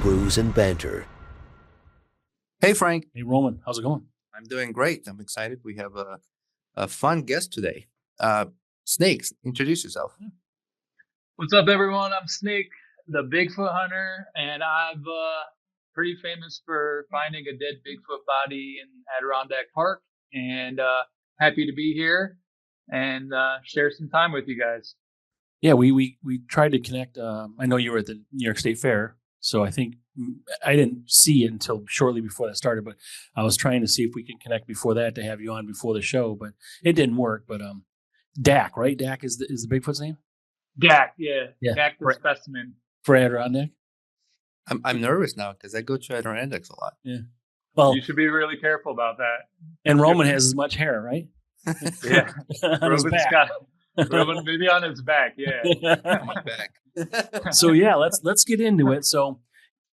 Brews and Banter. Hey, Frank. Hey, Roman. How's it going? I'm doing great. I'm excited. We have a fun guest today. Snakes, introduce yourself. What's up, everyone? I'm Snake, the Bigfoot hunter, and I'm pretty famous for finding a dead Bigfoot body in Adirondack Park, and happy to be here and share some time with you guys. Yeah, we tried to connect. I know you were at the New York State Fair, so I think I didn't see it until shortly before that started. But I was trying to see if we could connect before that to have you on before the show, but it didn't work. But Dak, right? Dak is the Bigfoot's name. Dak, yeah. Dak the for, specimen for Adirondack. I'm nervous now because I go to Adirondacks a lot. Yeah. Well, you should be really careful about that. And Roman has as much hair, right? Yeah. On his back. Roman, maybe on his back, yeah. On my back. So yeah, let's get into it. So,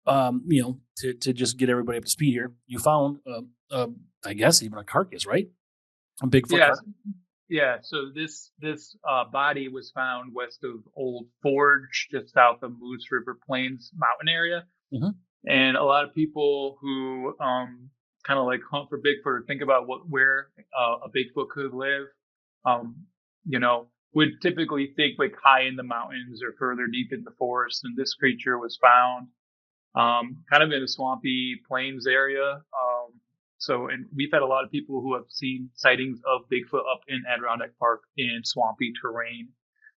to just get everybody up to speed here, you found, I guess, even a carcass, right? A Bigfoot carcass. Yeah. So this body was found west of Old Forge, just south of Moose River Plains mountain area, and a lot of people who kind of like hunt for Bigfoot or think about where a Bigfoot could live, would typically think like high in the mountains or further deep in the forest. And this creature was found kind of in a swampy plains area. And we've had a lot of people who have seen sightings of Bigfoot up in Adirondack Park in swampy terrain.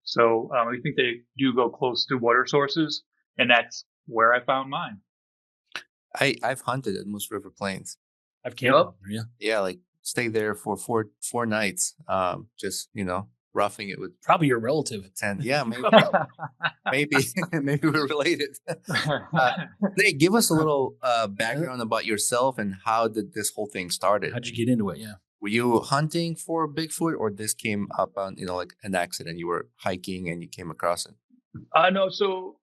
So we think they do go close to water sources, and that's where I found mine. I've hunted at Moose River Plains. I've camped there, yeah, like stayed there for four nights. Just roughing it with probably your relative. 10. Yeah, maybe maybe we're related. Nate, give us a little background about yourself and how did this whole thing started. How'd you get into it? Yeah, were you hunting for Bigfoot, or this came up on like an accident? You were hiking and you came across it. No. So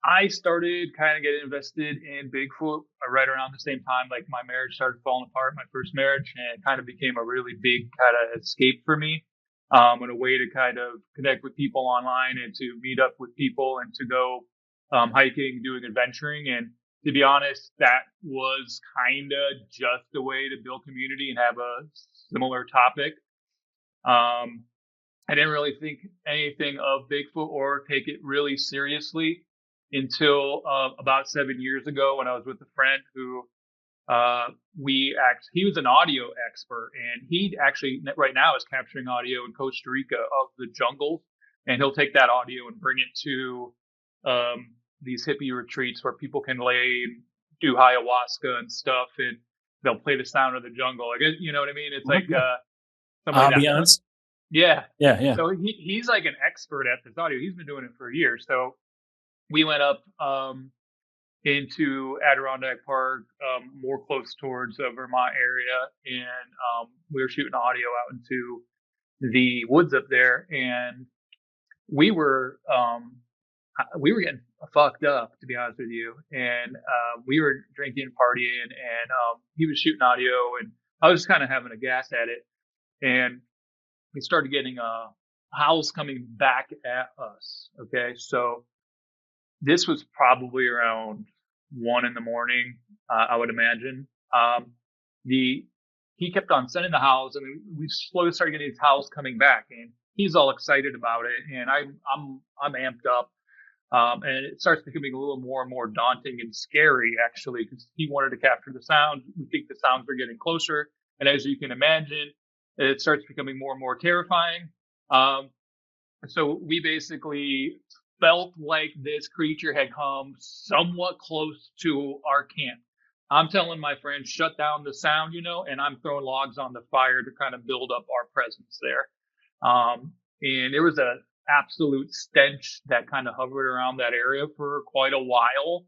I started kind of getting invested in Bigfoot right around the same time, like my marriage started falling apart, my first marriage, and it kind of became a really big kind of escape for me, and a way to kind of connect with people online and to meet up with people and to go hiking, doing adventuring. And to be honest, that was kind of just a way to build community and have a similar topic. I didn't really think anything of Bigfoot or take it really seriously until about 7 years ago when I was with a friend who he was an audio expert, and he actually right now is capturing audio in Costa Rica of the jungle, and he'll take that audio and bring it to these hippie retreats where people can do ayahuasca and stuff, and they'll play the sound of the jungle. I guess you know what I mean. It's like ambiance. Yeah. So he's like an expert at this audio. He's been doing it for years. So we went up into Adirondack Park, more close towards the Vermont area, and we were shooting audio out into the woods up there, and we were getting fucked up, to be honest with you, and we were drinking, partying, and he was shooting audio, and I was just kind of having a gas at it, and we started getting howls coming back at us. Okay, so this was probably around 1 a.m, I would imagine. He kept on sending the howls, and we slowly started getting these howls coming back, and he's all excited about it, and I'm amped up, and it starts becoming a little more and more daunting and scary, actually, because he wanted to capture the sound. We think the sounds are getting closer, and as you can imagine, it starts becoming more and more terrifying. So we basically felt like this creature had come somewhat close to our camp. I'm telling my friends, shut down the sound, and I'm throwing logs on the fire to kind of build up our presence there. And there was an absolute stench that kind of hovered around that area for quite a while.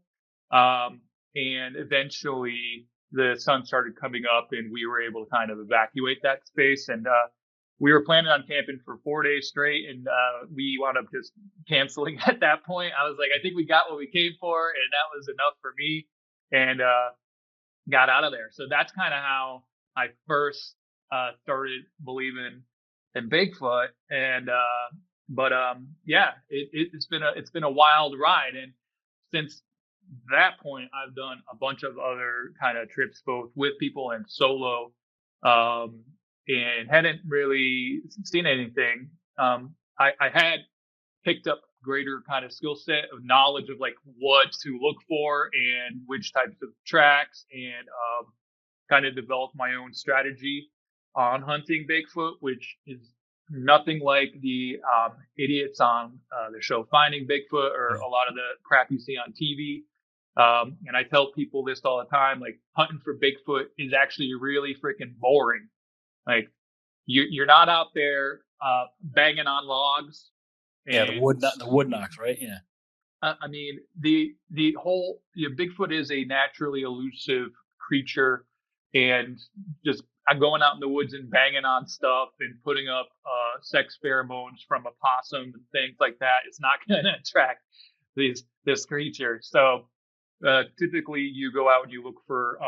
And eventually the sun started coming up and we were able to kind of evacuate that space. And we were planning on camping for 4 days straight, and we wound up just canceling at that point. I was like, I think we got what we came for, and that was enough for me, and got out of there. So that's kind of how I first started believing in Bigfoot. And it's been a wild ride. And since that point, I've done a bunch of other kind of trips, both with people and solo, and hadn't really seen anything. I had picked up greater kind of skill set of knowledge of like what to look for and which types of tracks, and kind of developed my own strategy on hunting Bigfoot, which is nothing like the idiots on the show Finding Bigfoot or a lot of the crap you see on TV. And I tell people this all the time, like hunting for Bigfoot is actually really freaking boring. Like you're not out there banging on logs. And the wood knocks, right? Yeah. I mean, the whole Bigfoot is a naturally elusive creature, and just going out in the woods and banging on stuff and putting up sex pheromones from a possum and things like that, it's not going to attract this creature. So typically, you go out and you look for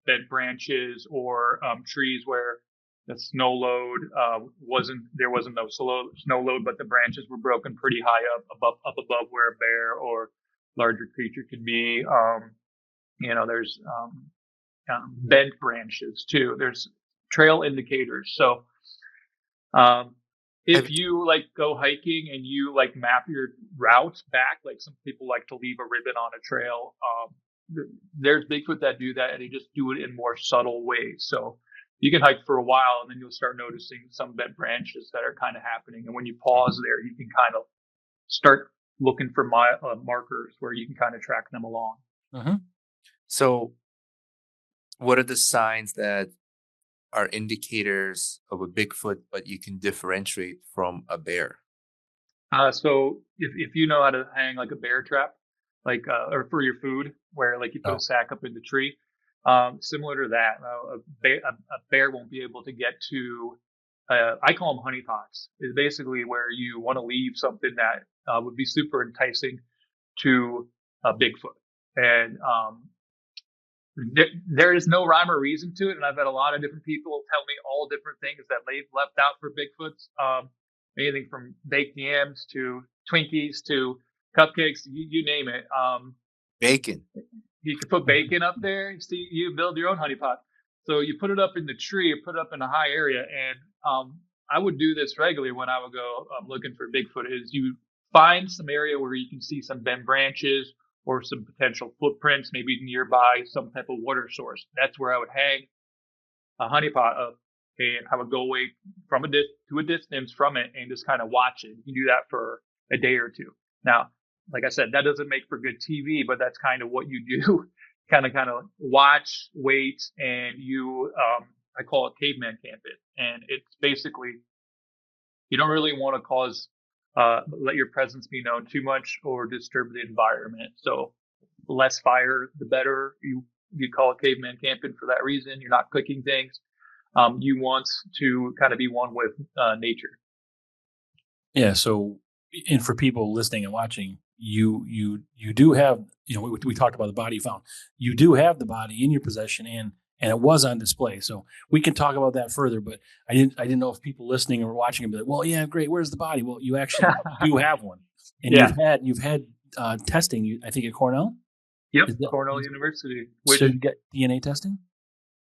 bent branches or trees where the snow load wasn't no snow load, but the branches were broken pretty high up above where a bear or larger creature could be. There's bent branches too. There's trail indicators. So if you like go hiking and you like map your routes back, like some people like to leave a ribbon on a trail, there's Bigfoot that do that, and they just do it in more subtle ways. So you can hike for a while, and then you'll start noticing some bent branches that are kind of happening. And when you pause there, you can kind of start looking for markers where you can kind of track them along. Mm-hmm. So what are the signs that are indicators of a Bigfoot, but you can differentiate from a bear? So if you know how to hang like a bear trap, like or for your food, where like you put a sack up in the tree, similar to that, a bear won't be able to get to. I call them honeypots. Is basically where you want to leave something that would be super enticing to a Bigfoot, and there is no rhyme or reason to it. And I've had a lot of different people tell me all different things that they've left out for Bigfoots. Anything from baked yams to Twinkies to cupcakes, you name it. Bacon. You can put bacon up there. See, you build your own honeypot. So you put it up in the tree, or put it up in a high area. And I would do this regularly when I would go looking for Bigfoot. Is you find some area where you can see some bent branches or some potential footprints, maybe nearby some type of water source. That's where I would hang a honeypot up, and I would go away from to a distance from it and just kind of watch it. You do that for a day or two. Now, like I said, that doesn't make for good TV, but that's kind of what you do. kind of watch, wait, and you, I call it caveman camping. And it's basically, you don't really want to let your presence be known too much or disturb the environment. So less fire, the better. You call it caveman camping for that reason. You're not cooking things. You want to kind of be one with nature. Yeah. So, and for people listening and watching, you do have, we talked about the body found. You do have the body in your possession, and it was on display. So we can talk about that further. But I didn't know if people listening or watching would be like, well, yeah, great. Where's the body? Well, you actually do have one, and you've had testing. I think at Cornell. Yep, Cornell University. So you get DNA testing,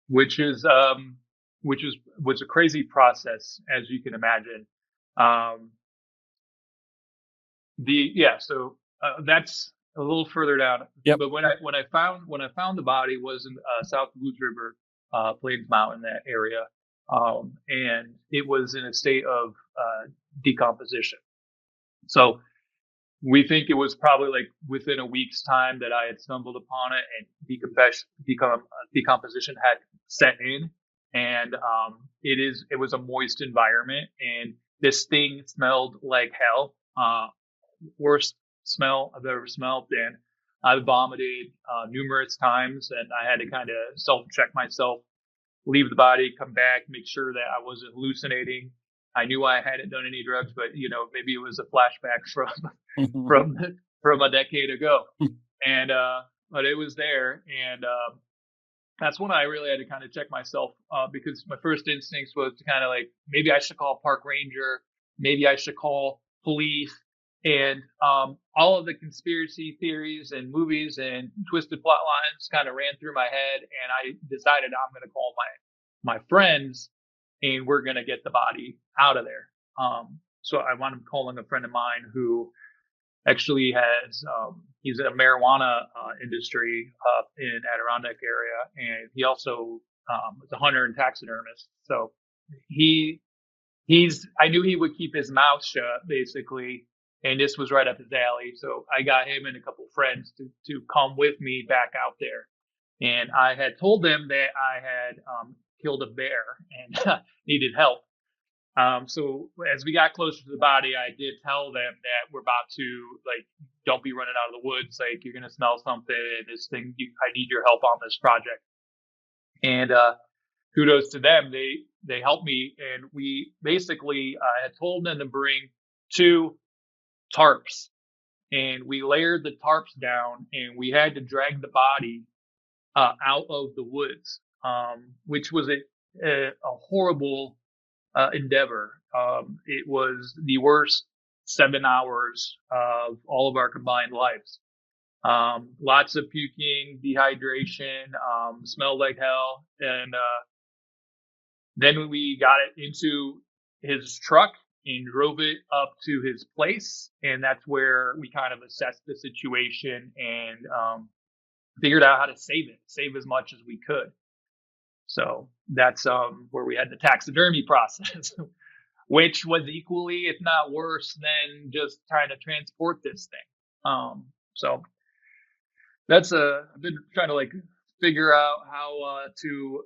which was a crazy process, as you can imagine. So that's a little further down. Yep. But when I found the body was in South Blues River, Plains Mountain, that area, and it was in a state of decomposition. So we think it was probably like within a week's time that I had stumbled upon it, and decomposition had set in, and it was a moist environment, and this thing smelled like hell. Worst smell I've ever smelled, and I vomited numerous times, and I had to kind of self-check myself, leave the body, come back, make sure that I wasn't hallucinating. I knew I hadn't done any drugs, but maybe it was a flashback from a decade ago, and but it was there, and that's when I really had to kind of check myself, because my first instincts was to kind of like, maybe I should call a park ranger, maybe I should call police. And all of the conspiracy theories and movies and twisted plot lines kind of ran through my head, and I decided I'm going to call my friends, and we're going to get the body out of there. So I wound up calling a friend of mine who actually has he's in a marijuana industry up in Adirondack area, and he also is a hunter and taxidermist. So I knew he would keep his mouth shut basically, and this was right up his alley. So I got him and a couple friends to come with me back out there, and I had told them that I had killed a bear and needed help. So as we got closer to the body, I did tell them that we're about to, like, don't be running out of the woods. Like, you're going to smell something. I need your help on this project. And, kudos to them. They helped me. And we basically, had told them to bring 2 tarps, and we layered the tarps down, and we had to drag the body, out of the woods, which was a horrible, endeavor. It was the worst 7 hours of all of our combined lives. Lots of puking, dehydration, smelled like hell. And then we got it into his truck and drove it up to his place. And that's where we kind of assessed the situation and figured out how to save as much as we could. So that's where we had the taxidermy process, which was equally, if not worse, than just trying to transport this thing. So that's I've been trying to figure out how to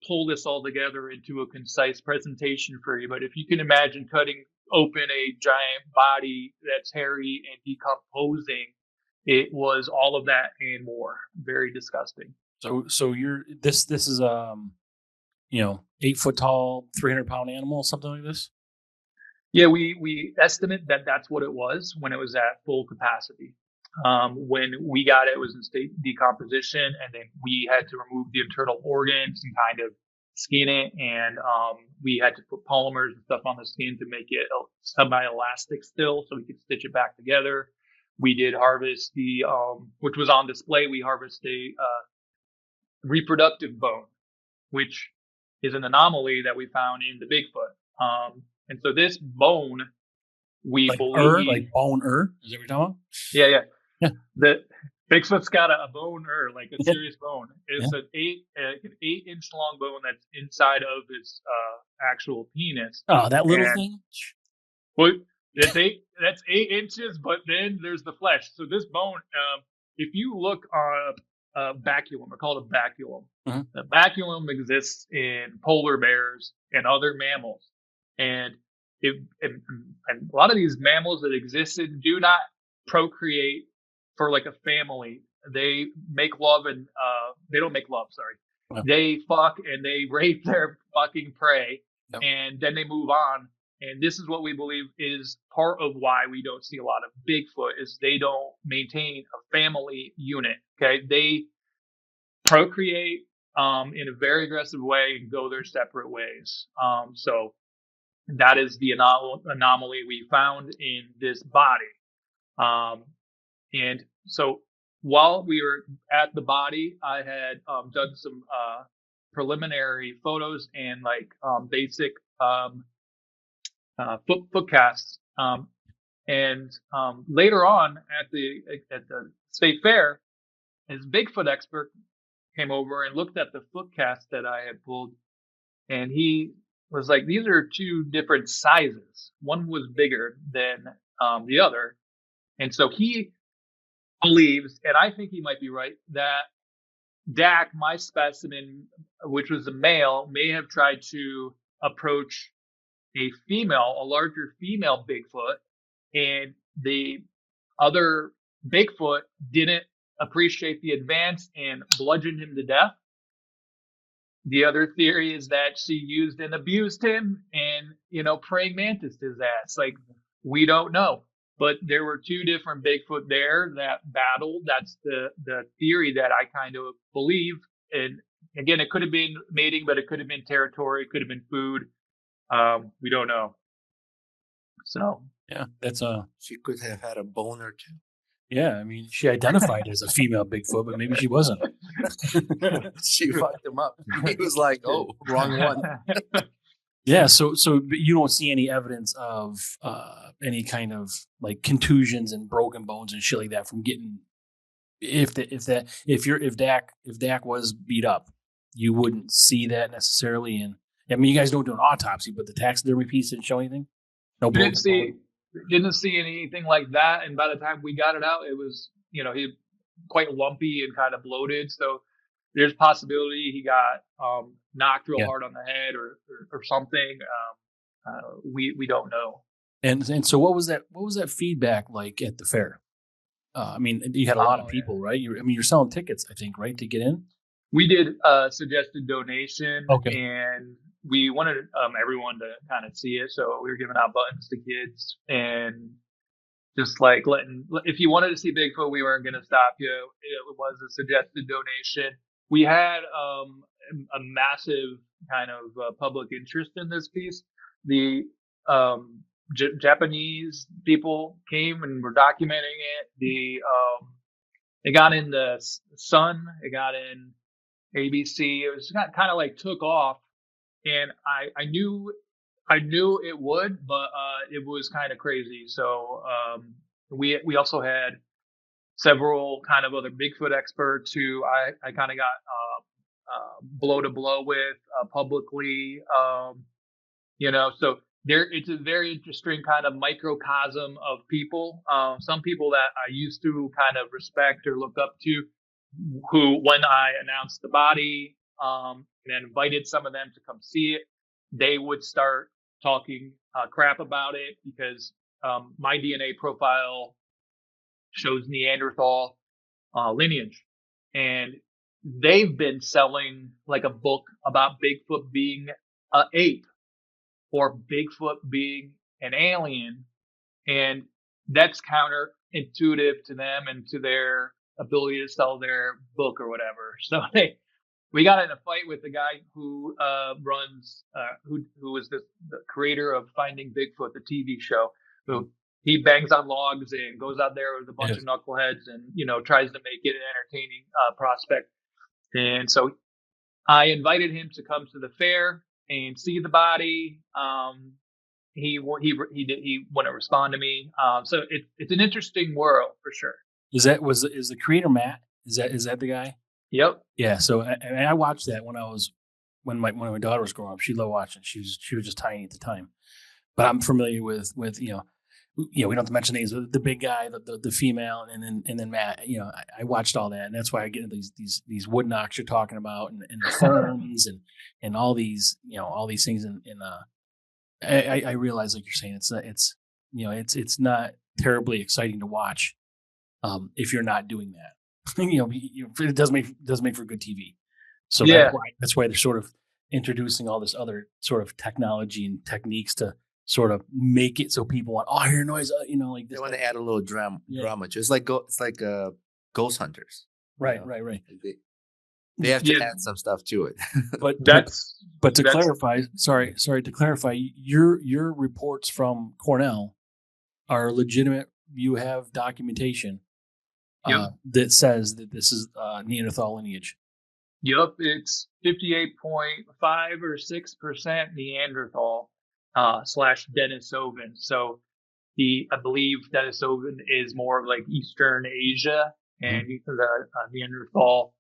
pull this all together into a concise presentation for you. But if you can imagine cutting open a giant body that's hairy and decomposing, it was all of that and more. Very disgusting. So this is 8 foot tall, 300-pound animal, something like this. Yeah, we estimate that that's what it was when it was at full capacity. When we got it, it was in state decomposition, and then we had to remove the internal organs and kind of skin it, and we had to put polymers and stuff on the skin to make it semi-elastic still, so we could stitch it back together. We did harvest which was on display. We harvested a reproductive bone, which is an anomaly that we found in the Bigfoot. And so this bone, we believe, like bone is that what you're talking about? Yeah. The Bigfoot's got a bone like a serious bone. It's an 8-inch long bone that's inside of its actual penis. Oh, that little thing. Well, that's 8 inches, but then there's the flesh. So this bone, if you look on a baculum, I call it a baculum. Mm-hmm. The baculum exists in polar bears and other mammals, and a lot of these mammals that existed do not procreate for like a family. They make love and they don't make love. Sorry, they fuck and they rape their fucking prey, and then they move on. And this is what we believe is part of why we don't see a lot of Bigfoot is they don't maintain a family unit. Okay. They procreate, in a very aggressive way and go their separate ways. So that is the anomaly we found in this body. And so while we were at the body, I had, done some, preliminary photos and basic, foot casts. And later on at the state fair, his Bigfoot expert came over and looked at the foot cast that I had pulled, and he was like, "These are 2 different sizes. One was bigger than the other," and so he believes, and I think he might be right, that Dak, my specimen, which was a male, may have tried to approach a larger female Bigfoot, and the other Bigfoot didn't appreciate the advance and bludgeoned him to death. The other theory is that she used and abused him and, praying mantis his ass. We don't know. But there were 2 different Bigfoot there that battled. That's the theory that I kind of believe. And again, it could have been mating, but it could have been territory. It could have been food. We don't know. So Yeah, that's She could have had a bone or two. yeah. I mean, she identified as a female Bigfoot, but maybe she wasn't. She fucked him up. He was like, "Oh, wrong one." Yeah, so you don't see any evidence of any kind of like contusions and broken bones and shit like that from getting if Dak was beat up, you wouldn't see that necessarily. And I mean, you guys don't do an autopsy, but the taxidermy piece didn't show anything. No We broken didn't see anything like that. And by the time we got it out, it was, he quite lumpy and kind of bloated. So there's possibility he got knocked real Yeah. hard on the head or something. We don't know. And so what was that feedback like at the fair? I mean, you had a lot of people, right? You're selling tickets, I think, right, to get in. We did a suggested donation, Okay. and we wanted everyone to kind of see it. So we were giving out buttons to kids and just like if you wanted to see Bigfoot, we weren't going to stop you. It was a suggested donation. We had a massive kind of public interest in this piece. The Japanese people came and were documenting it. It got in the Sun. It got in ABC. It was kind of like took off, and I knew it would, but it was kind of crazy. So we also had several kind of other Bigfoot experts who I kind of got blow to blow with publicly. So it's a very interesting kind of microcosm of people. Some people that I used to kind of respect or look up to, who when I announced the body and invited some of them to come see it, they would start talking crap about it because my DNA profile shows Neanderthal lineage, and they've been selling like a book about Bigfoot being an ape or Bigfoot being an alien, and that's counterintuitive to them and to their ability to sell their book or whatever. So we got in a fight with the guy who runs, who is the creator of Finding Bigfoot, the TV show. Who he bangs on logs and goes out there with a bunch of knuckleheads and tries to make it an entertaining prospect. And so I invited him to come to the fair and see the body. He wouldn't respond to me. So it's an interesting world for sure. Is the creator Matt? Is that the guy? Yep. Yeah. So I watched that when my daughter was growing up. She loved watching. She was just tiny at the time, but I'm familiar with we don't have to mention names. The big guy, the female, and then Matt. I watched all that, and that's why I get into these wood knocks you're talking about, and the ferns and all these things. And I realize, like you're saying, it's not terribly exciting to watch if you're not doing that. It does make for good TV. So that's why they're sort of introducing all this other sort of technology and techniques to sort of make it so people want, I hear noise, like this. They want to add a little drama to it. It's like ghost hunters. Right. They have to add some stuff to it. But to clarify, sorry to clarify, your reports from Cornell are legitimate. You have documentation that says that this is Neanderthal lineage. Yep, it's 58.5 or 6% Neanderthal / Denisovan. So I believe Denisovan is more of like Eastern Asia, and the Neanderthal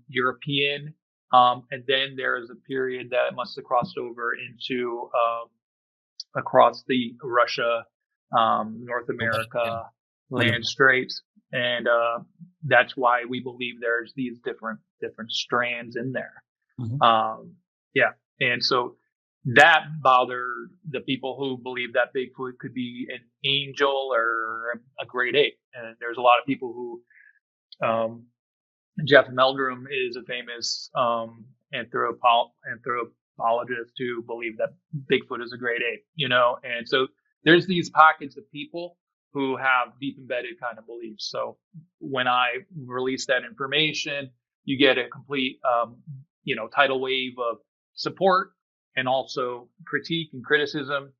European. And then there is a period that must have crossed over into across the Russia, North America land straits. And that's why we believe there's these different strands in there. And so that bothered the people who believe that Bigfoot could be an angel or a great ape. And there's a lot of people who Jeff Meldrum is a famous anthropologist who believe that Bigfoot is a great ape, and so there's these pockets of people who have deep embedded kind of beliefs. So when I release that information, you get a complete, tidal wave of support and also critique and criticism.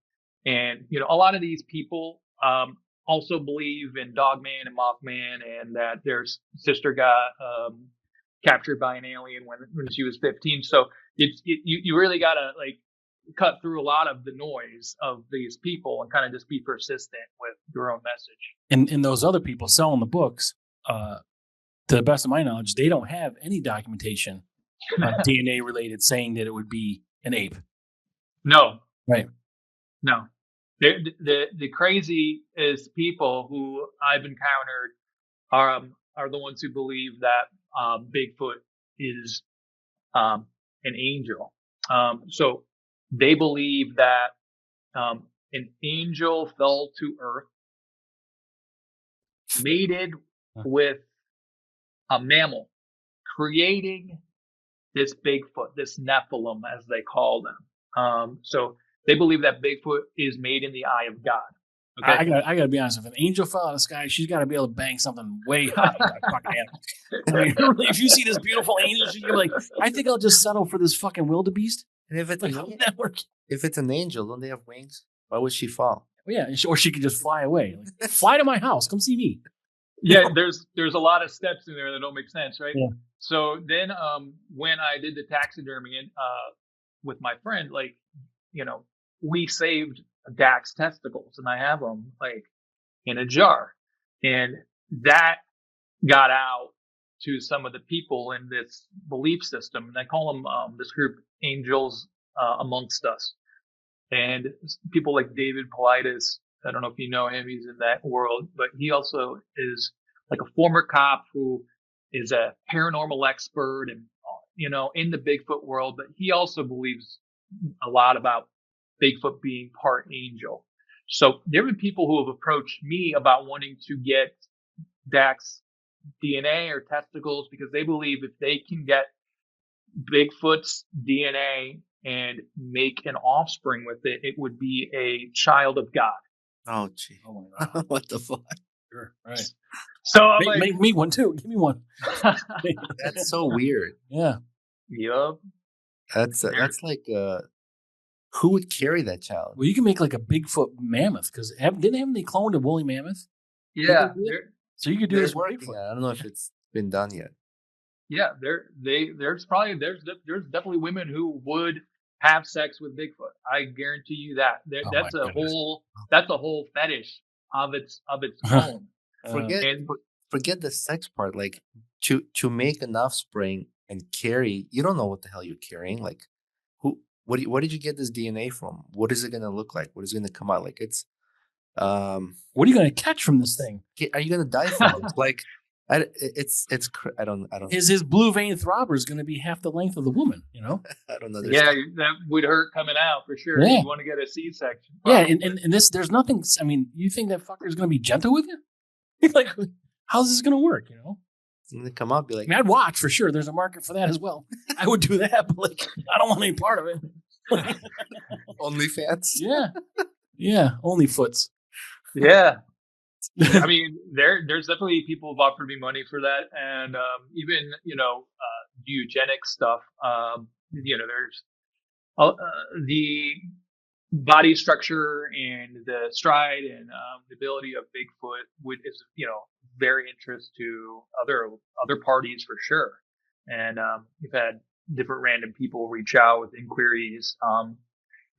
And, a lot of these people also believe in Dogman and Mothman, and that their sister got captured by an alien when she was 15. So you really got to like cut through a lot of the noise of these people and kind of just be persistent with your own message. And those other people selling the books, to the best of my knowledge, they don't have any documentation DNA related saying that it would be an ape. No. Right. No. The craziest people who I've encountered are the ones who believe that Bigfoot is an angel. So they believe that an angel fell to earth, mated with a mammal, creating this Bigfoot, this Nephilim, as they call them. So they believe that Bigfoot is made in the eye of God. Okay? I gotta be honest. If an angel fell out of the sky, she's got to be able to bang something way high. I mean, really, if you see this beautiful angel, you're like, I think I'll just settle for this fucking wildebeest. And if it's if it's an angel, don't they have wings? Why would she fall? Well, yeah, or she could just fly away. Like, fly to my house. Come see me. Yeah, there's a lot of steps in there that don't make sense, right? Yeah. So then, when I did the taxidermy with my friend, like, we saved Dak's testicles, and I have them like in a jar, and that got out to some of the people in this belief system, and I call them this group Angels Amongst Us, and people like David Politis. I don't know if you know him; he's in that world, but he also is like a former cop who is a paranormal expert and in the Bigfoot world, but he also believes a lot about Bigfoot being part angel. So there have been people who have approached me about wanting to get Dak's DNA or testicles because they believe if they can get Bigfoot's DNA and make an offspring with it, it would be a child of God. Oh, gee. Oh my God. What the fuck? Sure. Right. So I'm make me one too. Give me one. That's so weird. Yeah. Yep. That's like who would carry that child? Well, you can make like a Bigfoot mammoth because didn't they cloned a woolly mammoth? Yeah. So you could do this with Bigfoot. I don't know if it's been done yet. Yeah, there's definitely women who would have sex with Bigfoot. I guarantee you that. That's a whole fetish of its own. Forget the sex part. Like to make an offspring and carry, you don't know what the hell you're carrying. Like what did you get this DNA from? What is it gonna look like? What is it gonna come out like? It's what are you gonna catch from this thing? Are you gonna die from it? Like I don't. His blue vein throbber is gonna be half the length of the woman. I don't know. Yeah, that would hurt coming out for sure. Yeah. You want to get a C-section. Yeah, and this there's nothing. I mean, you think that fucker is gonna be gentle with you? Like, how's this gonna work? It's gonna come up, be like, I'd watch for sure. There's a market for that as well. I would do that, but like, I don't want any part of it. OnlyFans. Yeah, only foots. Yeah. I mean, there's definitely people who've offered me money for that, and even eugenics stuff. There's the body structure and the stride and the ability of Bigfoot is very interest to other parties for sure. And we've had different random people reach out with inquiries.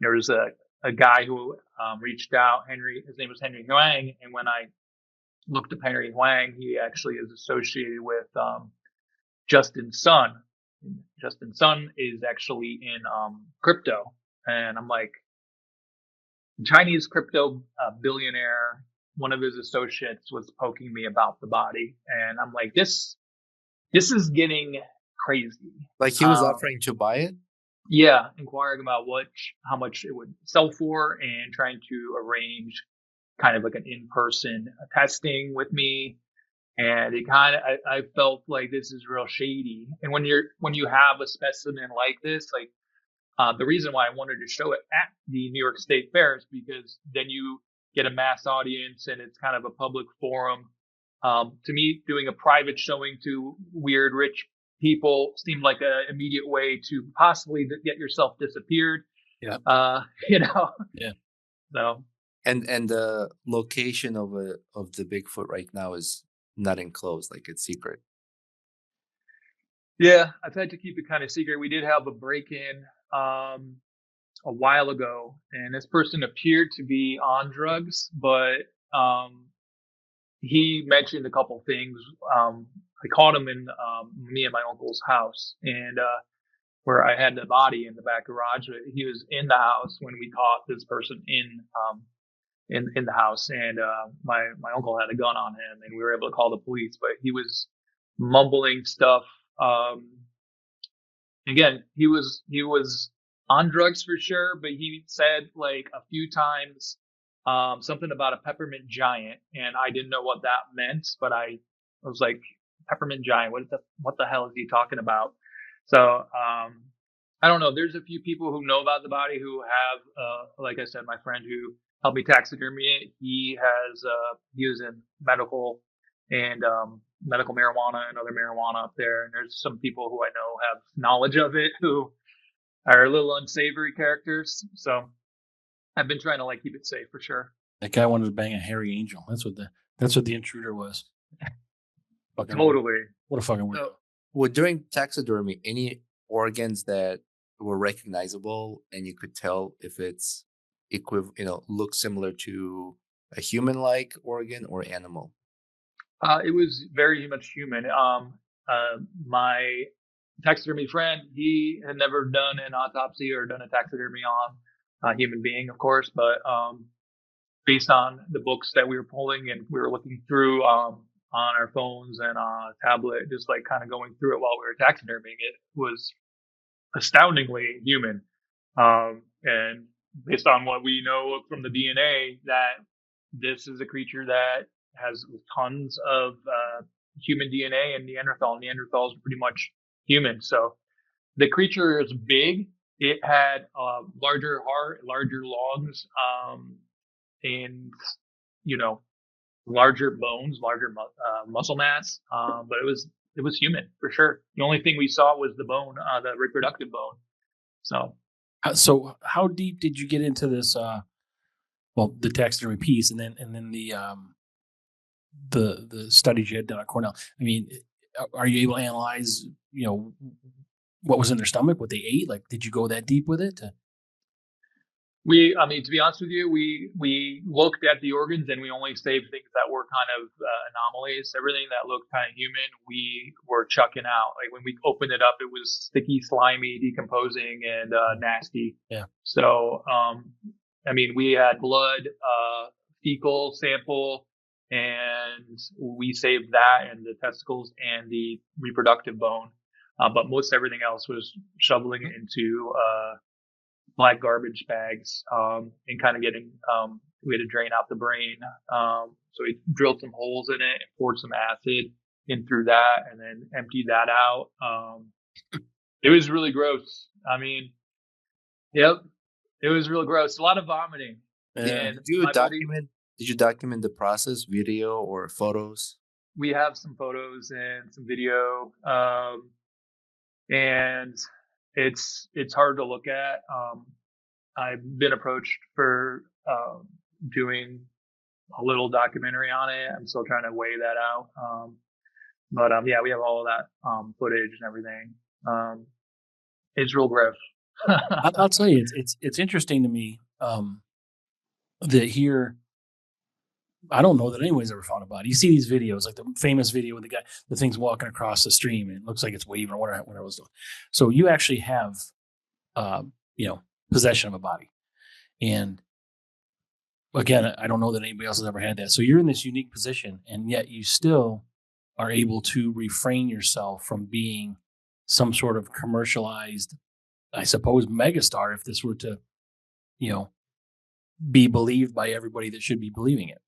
There's a guy who reached out, his name was Henry Huang, and when I looked up Henry Huang, he actually is associated with Justin Sun. Justin Sun is actually in crypto, and I'm like, Chinese crypto billionaire. One of his associates was poking me about the body, and I'm like, this is getting crazy. Like he was offering to buy it. Yeah, inquiring about how much it would sell for, and trying to arrange kind of like an in-person testing with me. And it I felt like this is real shady. And when you have a specimen like this, like the reason why I wanted to show it at the New York State Fair is because then you get a mass audience and it's kind of a public forum. To me, doing a private showing to weird rich people seemed like an immediate way to possibly get yourself disappeared. Yeah. Yeah. So And the location of the Bigfoot right now is not enclosed, like it's secret. yeah, I've had to keep it kind of secret. We did have a break-in a while ago, and this person appeared to be on drugs, but um, he mentioned a couple things. I caught him in me and my uncle's house, and where I had the body in the back garage. He was in the house when we caught this person in the house, and my uncle had a gun on him, and we were able to call the police. But he was mumbling stuff. Um, Again, he was on drugs for sure, but he said like a few times something about a peppermint giant, and I didn't know what that meant, but I was like, peppermint giant, what the hell is he talking about? So I don't know. There's a few people who know about the body who have, like I said, my friend who helped me taxidermy it. He was in medical and medical marijuana and other marijuana up there. And there's some people who I know have knowledge of it who are a little unsavory characters. So I've been trying to like keep it safe for sure. That guy wanted to bang a hairy angel. That's what the intruder was. Fucking weird. Totally. What a fucking weird. So, well, during taxidermy, any organs that were recognizable and you could tell if it's look similar to a human-like organ or animal? It was very much human. My taxidermy friend, he had never done an autopsy or done a taxidermy on a human being, of course, but based on the books that we were pulling and we were looking through on our phones and on a tablet, just like kind of going through it while we were taxidermying, it was astoundingly human. And based on what we know from the DNA, that this is a creature that has tons of human DNA and Neanderthal. Neanderthals are pretty much human. So the creature is big. It had larger heart, larger lungs, and larger bones, larger muscle mass. But it was human for sure. The only thing we saw was the bone, the reproductive bone. So how deep did you get into this? The taxidermy piece, and then the studies you had done at Cornell. I mean, are you able to analyze, what was in their stomach, what they ate? Like, did you go that deep with it? I mean, to be honest with you, we looked at the organs and we only saved things that were kind of anomalies. Everything that looked kind of human, we were chucking out. Like when we opened it up, it was sticky, slimy, decomposing, and nasty. Yeah. So, I mean, we had blood, fecal sample, and we saved that and the testicles and the reproductive bone. But most everything else was shoveling into black garbage bags and kind of getting we had to drain out the brain. So we drilled some holes in it and poured some acid in through that and then emptied that out. It was really gross. I mean, yep, it was real gross. A lot of vomiting. And did you document the process, video or photos? We have some photos and some video. And it's hard to look at. I've been approached for doing a little documentary on it. I'm still trying to weigh that out. But yeah, we have all of that footage and everything. It's real gross. I'll tell you, it's interesting to me that here. I don't know that anybody's ever found a body. You see these videos, like the famous video with the thing's walking across the stream and it looks like it's waving or whatever it was doing. So you actually have, possession of a body. And again, I don't know that anybody else has ever had that. So you're in this unique position, and yet you still are able to refrain yourself from being some sort of commercialized, I suppose, megastar if this were to, be believed by everybody that should be believing it.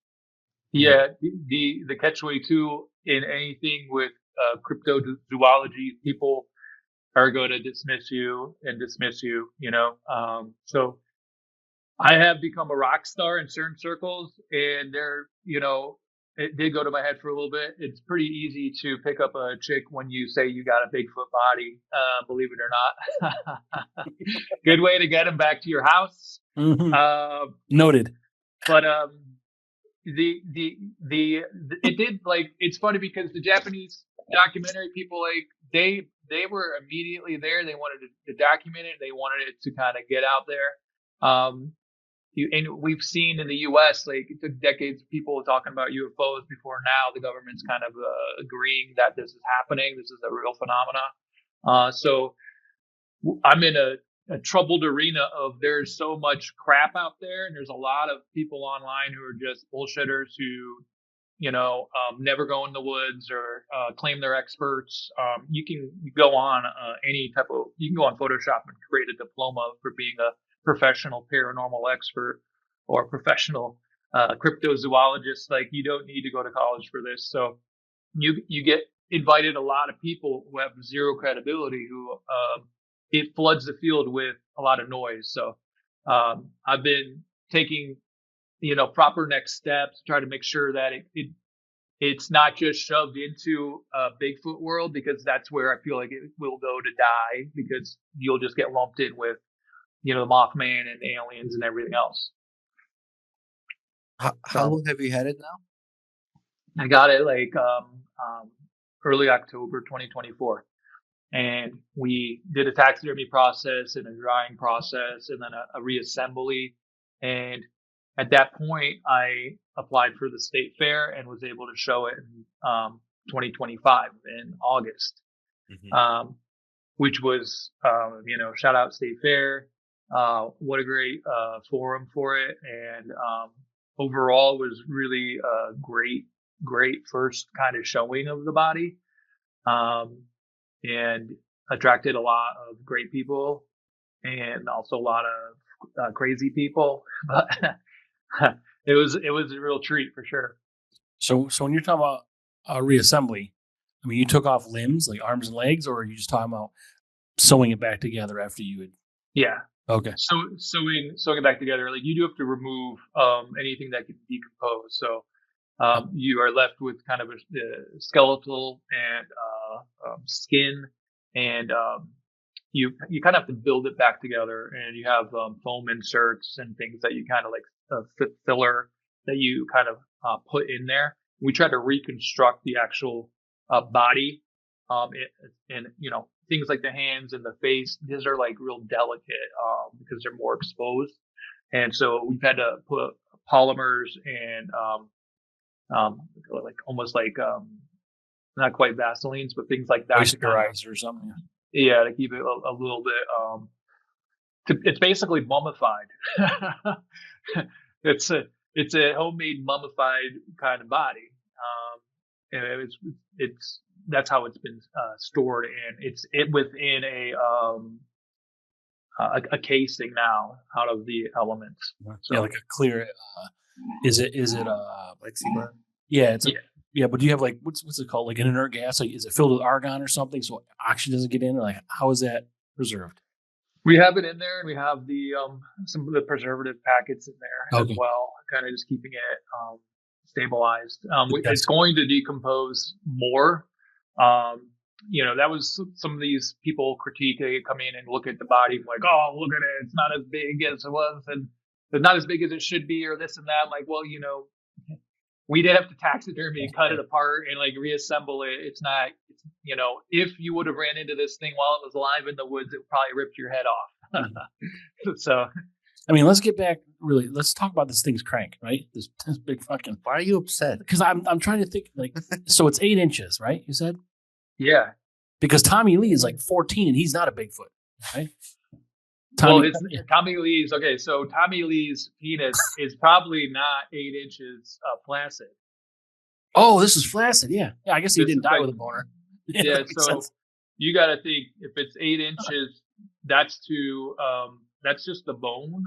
Yeah, the catch-22 in anything with cryptozoology, people are going to dismiss you. So I have become a rock star in certain circles, and it did go to my head for a little bit. It's pretty easy to pick up a chick when you say you got a Bigfoot body, believe it or not. Good way to get them back to your house. Noted. But it did, like, it's funny because the Japanese documentary people, like, they were immediately there. They wanted to document it. They wanted it to kind of get out there. And we've seen in the U.S., like, it took decades of people talking about UFOs before now the government's kind of agreeing that this is happening. This is a real phenomena. So I'm in a troubled arena of there's so much crap out there, and there's a lot of people online who are just bullshitters who, never go in the woods or claim they're experts. You can go on you can go on Photoshop and create a diploma for being a professional paranormal expert or professional cryptozoologist. Like, you don't need to go to college for this. So you get invited a lot of people who have zero credibility, who it floods the field with a lot of noise. So I've been taking proper next steps to try to make sure that it's not just shoved into Bigfoot world, because that's where I feel like it will go to die, because you'll just get lumped in with the Mothman and aliens and everything else. How long have you had it now? I got it like early October 2024. And we did a taxidermy process and a drying process and then a reassembly. And at that point, I applied for the state fair and was able to show it in 2025 in August, which was, shout out state fair. What a great forum for it. And overall was really a great first kind of showing of the body. And attracted a lot of great people and also a lot of crazy people, but it was a real treat for sure. So when you're talking about reassembly, I mean, you took off limbs like arms and legs, or are you just talking about sewing it back together after you had? Yeah. Okay. So sewing it back together, like, you do have to remove anything that can decompose. So you are left with kind of a skeletal and skin, and you kind of have to build it back together. And you have foam inserts and things that you kind of like filler that you kind of put in there. We try to reconstruct the actual body, and things like the hands and the face. These are like real delicate because they're more exposed, and so we've had to put polymers and like almost like not quite Vaselines, but things like that. Moisturizer or something. Yeah, to keep it a little bit. It's basically mummified. It's a homemade mummified kind of body, and that's how it's been stored, and it's within a casing now out of the elements. So, yeah, like a clear. Is it plexiglass? Yeah, yeah. But do you have like what's it called? Like an inert gas? Like, is it filled with argon or something so oxygen doesn't get in? Or like, how is that preserved? We have it in there, and we have the some of the preservative packets in there as well, kind of just keeping it stabilized. It's going to decompose more. That was some of these people critique. They come in and look at the body like, oh, look at it, it's not as big as it was, and it's not as big as it should be, or this and that. I'm like, well, we did have to taxidermy and cut it apart and like reassemble it. It's not, if you would have ran into this thing while it was alive in the woods, it probably ripped your head off. So, I mean, let's get back. Really, let's talk about this thing's crank, right? This big fucking. Why are you upset? Because I'm trying to think. Like, so it's 8 inches, right? You said. Yeah. Because Tommy Lee is like 14, and he's not a Bigfoot, right? Tommy Lee's okay. So Tommy Lee's penis is probably not 8 inches flaccid. Oh, this is flaccid. Yeah. I guess he didn't die with a boner. Yeah. So sense. You got to think, if it's 8 inches, that's just the bone,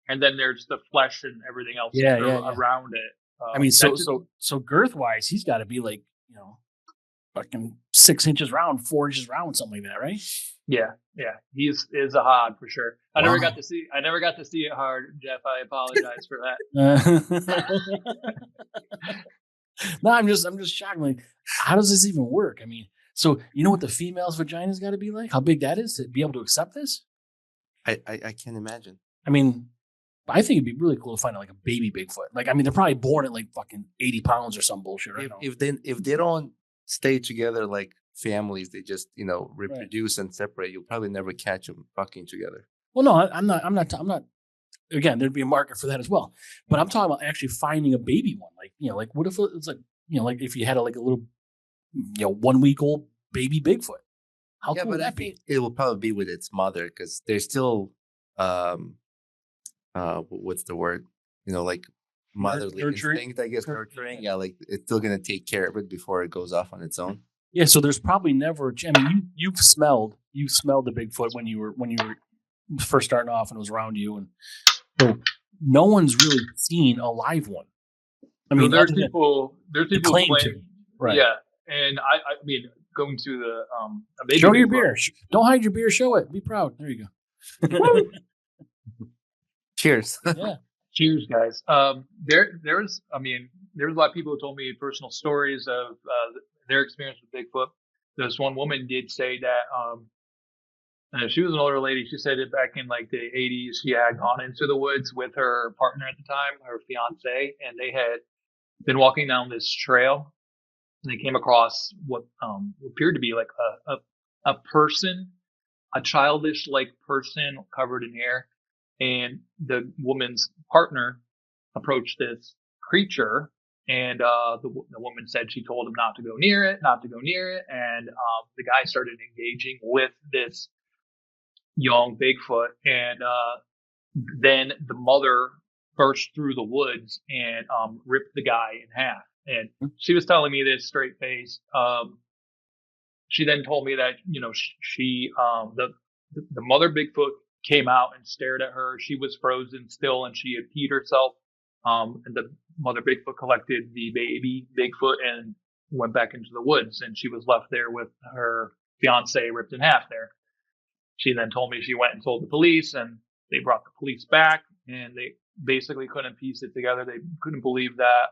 and then there's the flesh and everything else around it. I mean, so girth wise, he's got to be like fucking 6 inches round, 4 inches round, something like that, right? Yeah. He is a hog for sure. I never got to see it hard, Jeff. I apologize for that. No, I'm just shocked. Like, how does this even work? I mean, so you know what the female's vagina's got to be like? How big that is to be able to accept this? I can't imagine. I mean, But I think it'd be really cool to find like a baby Bigfoot. Like, I mean, they're probably born at like fucking 80 pounds or some bullshit, right? If they don't stay together like families, they just Right. reproduce and separate. You'll probably never catch them fucking together. Well, no, I'm not. Again, there'd be a market for that as well. But I'm talking about actually finding a baby one. Like, like what if it's like, like if you had like a little, 1 week old baby Bigfoot? How Yeah, cool but would I that be? think it will probably be with its mother because they're still, what's the word? Like motherly Nurturing? instinct, I guess, nurturing. Yeah, like it's still gonna take care of it before it goes off on its own. Yeah, so there's probably never. I mean, you've smelled the Bigfoot when you were first starting off and it was around you, and so no one's really seen a live one. I mean, there's people claim claim, to, right? Yeah, and I mean, going to the a baby Show your Bigfoot. beer. Don't hide your beer. Show it. Be proud. There you go. Cheers. Yeah. Cheers, guys. There's a lot of people who told me personal stories of their experience with Bigfoot. This one woman did say that she was an older lady. She said that back in like the 80s, she had gone into the woods with her partner at the time, her fiance, and they had been walking down this trail. And they came across what appeared to be like a person, a childish like person covered in hair. And the woman's partner approached this creature, and the woman said she told him not to go near it, and the guy started engaging with this young Bigfoot, and then the mother burst through the woods and ripped the guy in half. And she was telling me this straight face. She then told me that she the mother Bigfoot came out and stared at her. She was frozen still, and she had peed herself. And the mother Bigfoot collected the baby Bigfoot and went back into the woods, and she was left there with her fiance ripped in half there. She then told me she went and told the police, and they brought the police back, and they basically couldn't piece it together. They couldn't believe that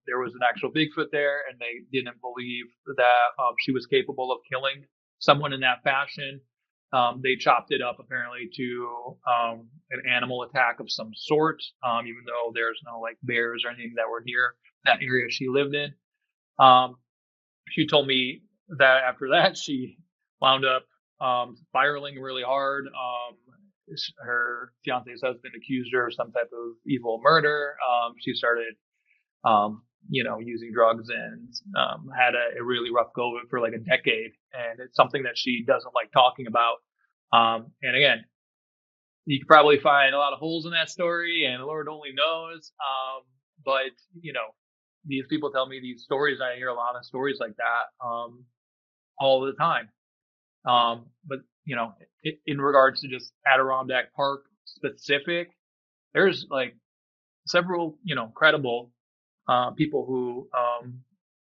there was an actual Bigfoot there, and they didn't believe that she was capable of killing someone in that fashion. They chopped it up apparently to an animal attack of some sort, even though there's no like bears or anything that were near that area she lived in. She told me that after that she wound up spiraling really hard. Her fiance's husband accused her of some type of evil murder. She started, using drugs and had a really rough go of it for like a decade. And it's something that she doesn't like talking about. And again, you could probably find a lot of holes in that story, and the Lord only knows. But these people tell me these stories. I hear a lot of stories like that all the time. But in regards to just Adirondack Park specific, there's like several credible people who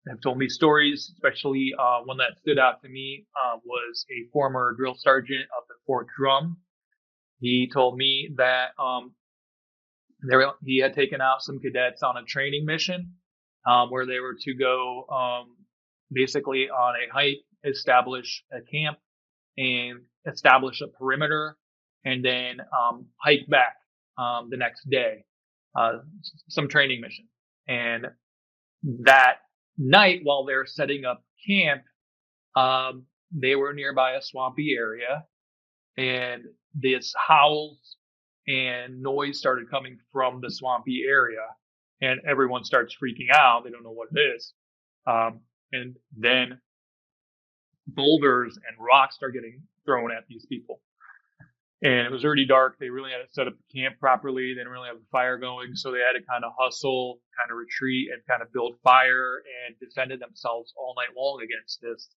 have told me stories. Especially one that stood out to me was a former drill sergeant up at Fort Drum. He told me that he had taken out some cadets on a training mission where they were to go basically on a hike, establish a camp, and establish a perimeter, and then hike back the next day, some training mission. And that night, while they're setting up camp, they were nearby a swampy area, and this howls and noise started coming from the swampy area, and everyone starts freaking out. They don't know what it is. And then boulders and rocks start getting thrown at these people. And it was already dark. They really had to set up the camp properly. They didn't really have a fire going, so they had to kind of hustle, kind of retreat, and kind of build fire, and defended themselves all night long against this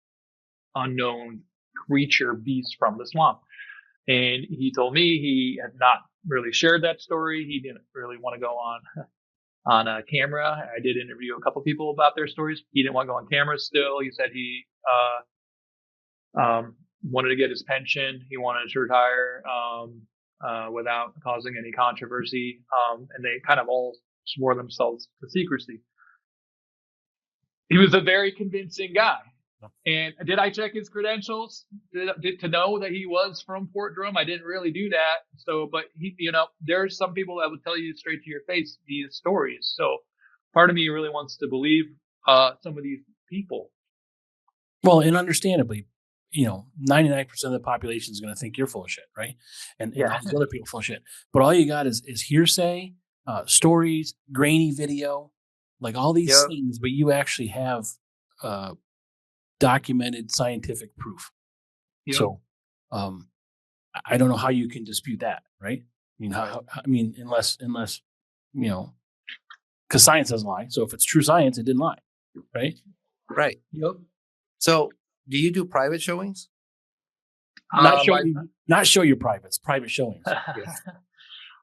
unknown creature beast from the swamp. And he told me he had not really shared that story. He didn't really want to go on a camera. I did interview a couple people about their stories. He didn't want to go on camera still. He said he wanted to get his pension. He wanted to retire without causing any controversy. And they kind of all swore themselves to secrecy. He was a very convincing guy. And did I check his credentials to know that he was from Fort Drum? I didn't really do that. So, but he, there's some people that would tell you straight to your face these stories. So, part of me really wants to believe some of these people. Well, and understandably, 99% of the population is going to think you're full of shit, right? And all these other people full of shit. But all you got is hearsay, stories, grainy video, like all these things. But you actually have documented scientific proof. Yep. So, I don't know how you can dispute that, right? Unless because science doesn't lie. So if it's true science, it didn't lie, right? Right. Yep. So, do you do private showings? Not show your privates, private showings.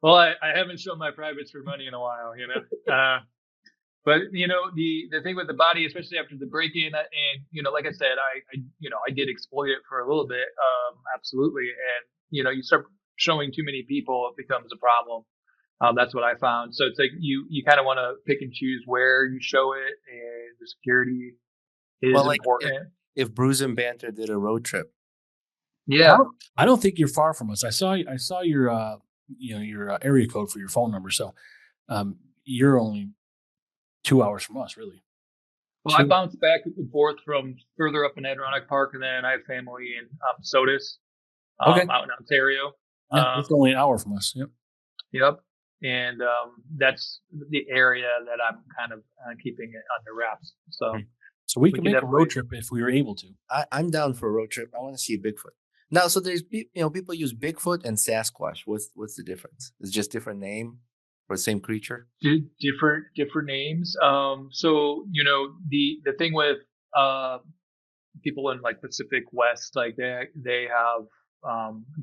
Well, I haven't shown my privates for money in a while, But the thing with the body, especially after the break-in, and like I said, I did exploit it for a little bit, absolutely. And you start showing too many people, it becomes a problem. That's what I found. So it's like you kind of want to pick and choose where you show it, and the security is important. If Brews and Banter did a road trip, I don't think you're far from us. I saw your your area code for your phone number, so you're only 2 hours from us, really. Well, I bounced back and forth from further up in Adirondack Park, and then I have family in Sodus, out in Ontario. Yeah, it's only an hour from us. Yep. Yep. And that's the area that I'm kind of keeping it under wraps. So we can make a road trip if we were able to. I'm down for a road trip. I want to see Bigfoot. Now, so there's people use Bigfoot and Sasquatch. What's the difference? It's just different name for the same creature. Different names. So the thing with people in like Pacific West, like they have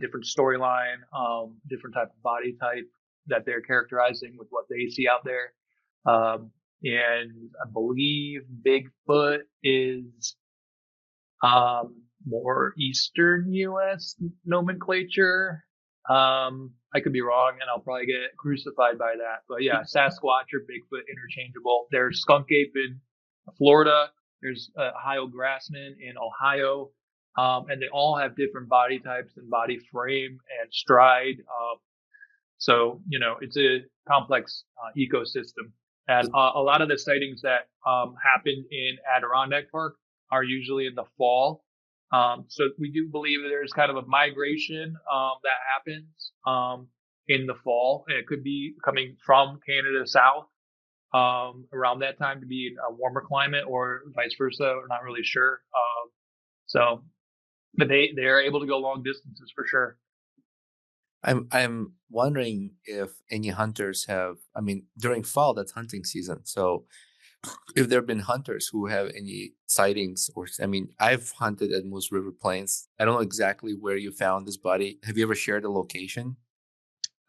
different storyline, different type of body type that they're characterizing with what they see out there. And I believe Bigfoot is more Eastern U.S. nomenclature. I could be wrong, and I'll probably get crucified by that. But yeah, Sasquatch or Bigfoot interchangeable. There's skunk ape in Florida. There's Ohio grassman in Ohio. And they all have different body types and body frame and stride. So, it's a complex ecosystem. And a lot of the sightings that happened in Adirondack Park are usually in the fall. So we do believe that there's kind of a migration that happens in the fall. And it could be coming from Canada south around that time to be in a warmer climate, or vice versa. We're not really sure. But they're able to go long distances for sure. I'm wondering if any hunters have. I mean, during fall, that's hunting season. So, if there have been hunters who have any sightings, I've hunted at Moose River Plains. I don't know exactly where you found this body. Have you ever shared a location?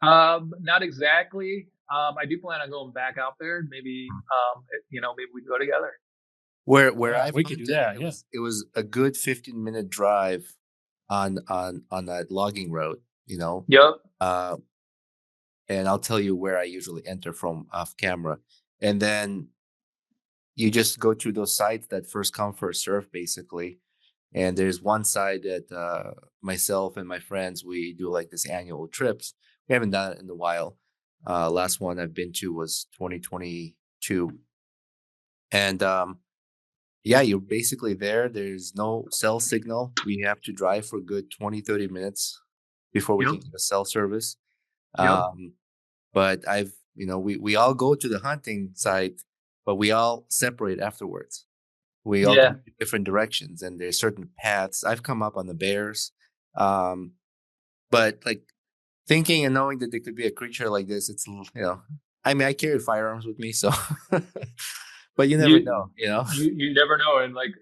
Not exactly. I do plan on going back out there. Maybe, maybe we can go together. Where we could do that. Yes, it was a good 15-minute drive on that logging road. Yep. And I'll tell you where I usually enter from off camera, and then you just go through those sites that first come first serve, basically. And there's one side that myself and my friends, we do like this annual trips. We haven't done it in a while. Last one I've been to was 2022, and you're basically there. There's no cell signal. We have to drive for a good 20-30 minutes before we can get a cell service. But we all go to the hunting site, but we all separate afterwards. We all go in different directions, and there's certain paths. I've come up on the bears. But like thinking and knowing that there could be a creature like this, it's, I carry firearms with me, so, but you never know, You never know. And like,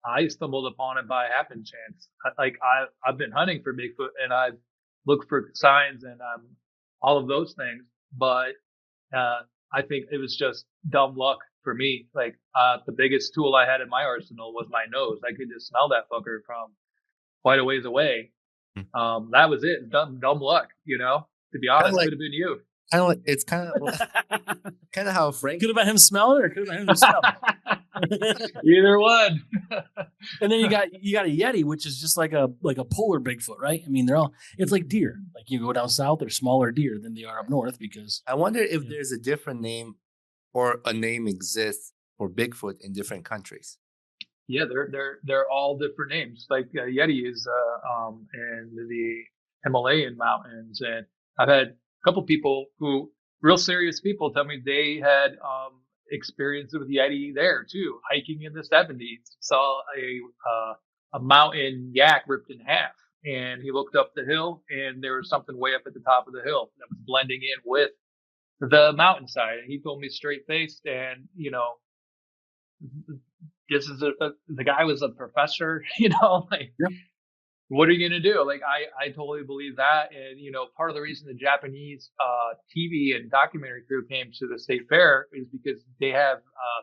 I stumbled upon it by happen chance. I've been hunting for Bigfoot, and I've looked for signs and all of those things, but I think it was just dumb luck for me. Like the biggest tool I had in my arsenal was my nose. I could just smell that fucker from quite a ways away. That was it. Dumb luck, to be honest, could have been you. It's kind of how Frank could have been him smelling, or could have been him smelling. Either one. And then you got a Yeti, which is just like a polar Bigfoot, right? I mean, it's like deer. Like you go down south, they're smaller deer than they are up north because I wonder if there's a different name or a name exists for Bigfoot in different countries. Yeah, they're all different names. Like Yeti is in the Himalayan mountains, and I've had a couple people who real serious people tell me they had experience with Yeti there too, hiking in the 70s. Saw a mountain yak ripped in half, and he looked up the hill, and there was something way up at the top of the hill that was blending in with the mountainside. And he told me straight faced, and this is the guy was a professor, like Yep. what are you going to do? Like, I totally believe that. And, part of the reason the Japanese, TV and documentary crew came to the state fair is because they have,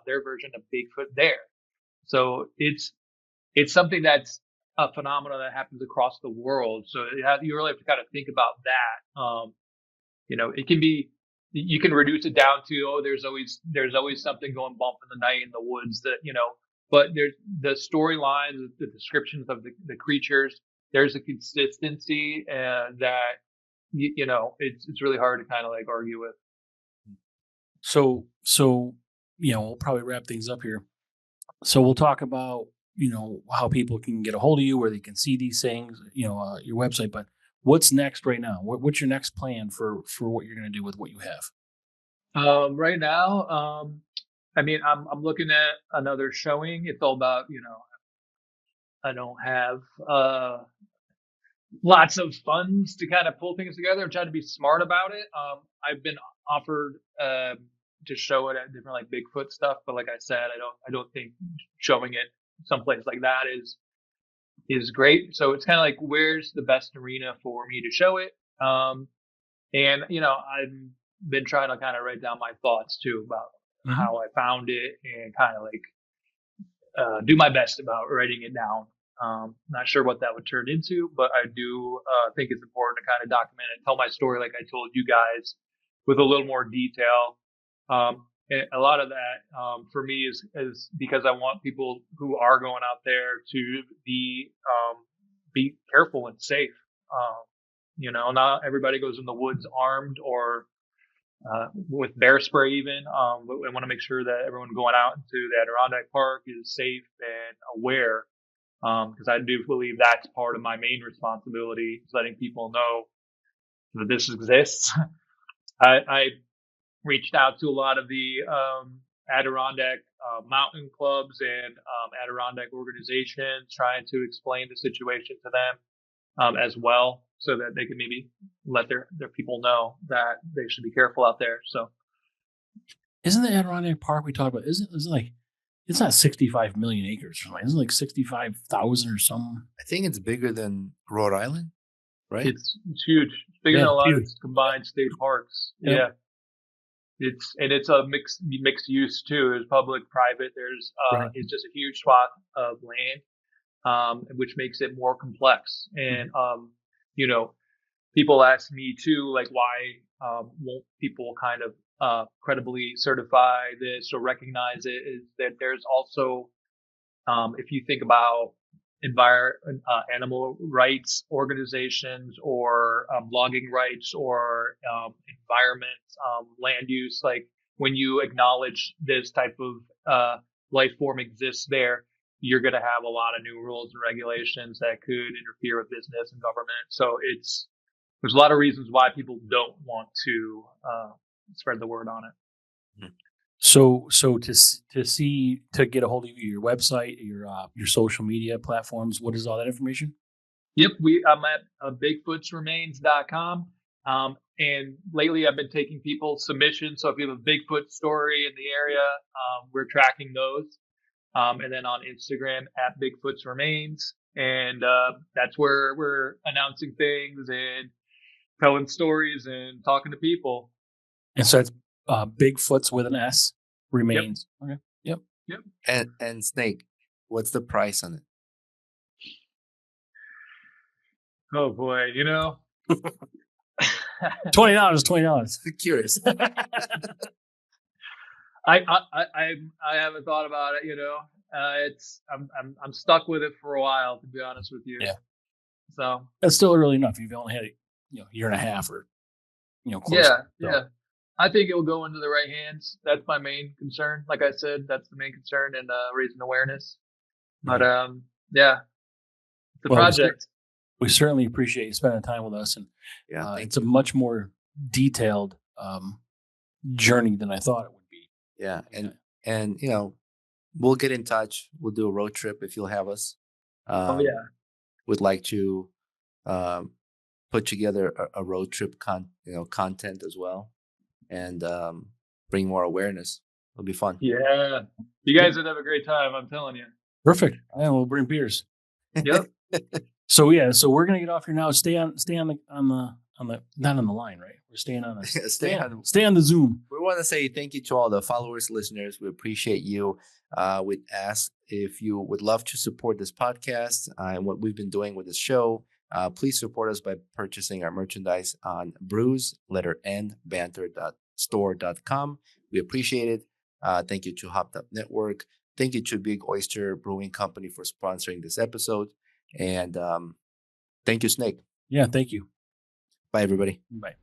their version of Bigfoot there. So it's something that's a phenomenon that happens across the world. So you really have to kind of think about that. It can be, you can reduce it down to, oh, there's always something going bump in the night in the woods that, but there's the storylines, the descriptions of the creatures. There's a consistency that, it's really hard to kind of like argue with. So we'll probably wrap things up here. So we'll talk about how people can get a hold of you, where they can see these things, your website. But what's next right now? What's your next plan for what you're going to do with what you have? Right now, I mean, I'm looking at another showing. It's all about, I don't have lots of funds to kind of pull things together. I'm trying to be smart about it. I've been offered to show it at different like Bigfoot stuff, but like I said, I don't think showing it someplace like that is great. So it's kind of like, where's the best arena for me to show it? And I've been trying to kind of write down my thoughts too about how I found it and kind of like do my best about writing it down. Not sure what that would turn into, but I do think it's important to kind of document and tell my story like I told you guys with a little more detail. And a lot of that for me is because I want people who are going out there to be careful and safe. Not everybody goes in the woods armed or with bear spray even. But I want to make sure that everyone going out into the Adirondack Park is safe and aware. Because I do believe that's part of my main responsibility, is letting people know that this exists. I reached out to a lot of the Adirondack mountain clubs and Adirondack organizations, trying to explain the situation to them as well, so that they can maybe let their people know that they should be careful out there. So, isn't the Adirondack Park we talked about? Isn't like, it's not 65 million acres or something? Isn't it like 65,000 or something? I think it's bigger than Rhode Island, right? It's huge. It's bigger than a lot of combined state parks. Yeah. It's a mixed use too. There's public, private. There's it's just a huge swath of land, which makes it more complex. And people ask me too, like, why won't people kind of credibly certify this or recognize it? Is that there's also, if you think about animal rights organizations or logging rights or environment, land use, like when you acknowledge this type of life form exists there, you're going to have a lot of new rules and regulations that could interfere with business and government. So there's a lot of reasons why people don't want to spread the word on it. So to get a hold of you, your website, your social media platforms, what is all that information? Yep, I'm at bigfootsremains.com. And lately I've been taking people's submissions. So if you have a Bigfoot story in the area, we're tracking those. And then on Instagram at bigfootsremains. And that's where we're announcing things and telling stories and talking to people. And so it's Bigfoots with an S remains. Yep. Okay. Yep. And Snake, what's the price on it? Oh boy, $20. Curious. I haven't thought about it. I'm stuck with it for a while, to be honest with you. Yeah. So That's still early enough. You've only had it, year and a half or close. yeah. I think it will go into the right hands. That's my main concern. Like I said, that's the main concern, and raising awareness. But yeah, it's a project. We certainly appreciate you spending time with us, and it's a much more detailed journey than I thought it would be. Yeah, and we'll get in touch. We'll do a road trip if you'll have us. Would like to put together a road trip content as well, and bring more awareness. It'll be fun. Yeah, you guys would have a great time. I'm telling you. Perfect. Yeah, we'll bring beers. Yep. So we're gonna get off here now. Stay on the not on the line, right? We're staying on stay on the Zoom. We want to say thank you to all the followers, listeners. We appreciate you. We'd ask if you would love to support this podcast and what we've been doing with this show. Please support us by purchasing our merchandise on brewsbanter.store.com. We appreciate it. Thank you to Hopped Up Network. Thank you to Big Oyster Brewing Company for sponsoring this episode. And thank you, Snake. Yeah, thank you. Bye, everybody. Bye.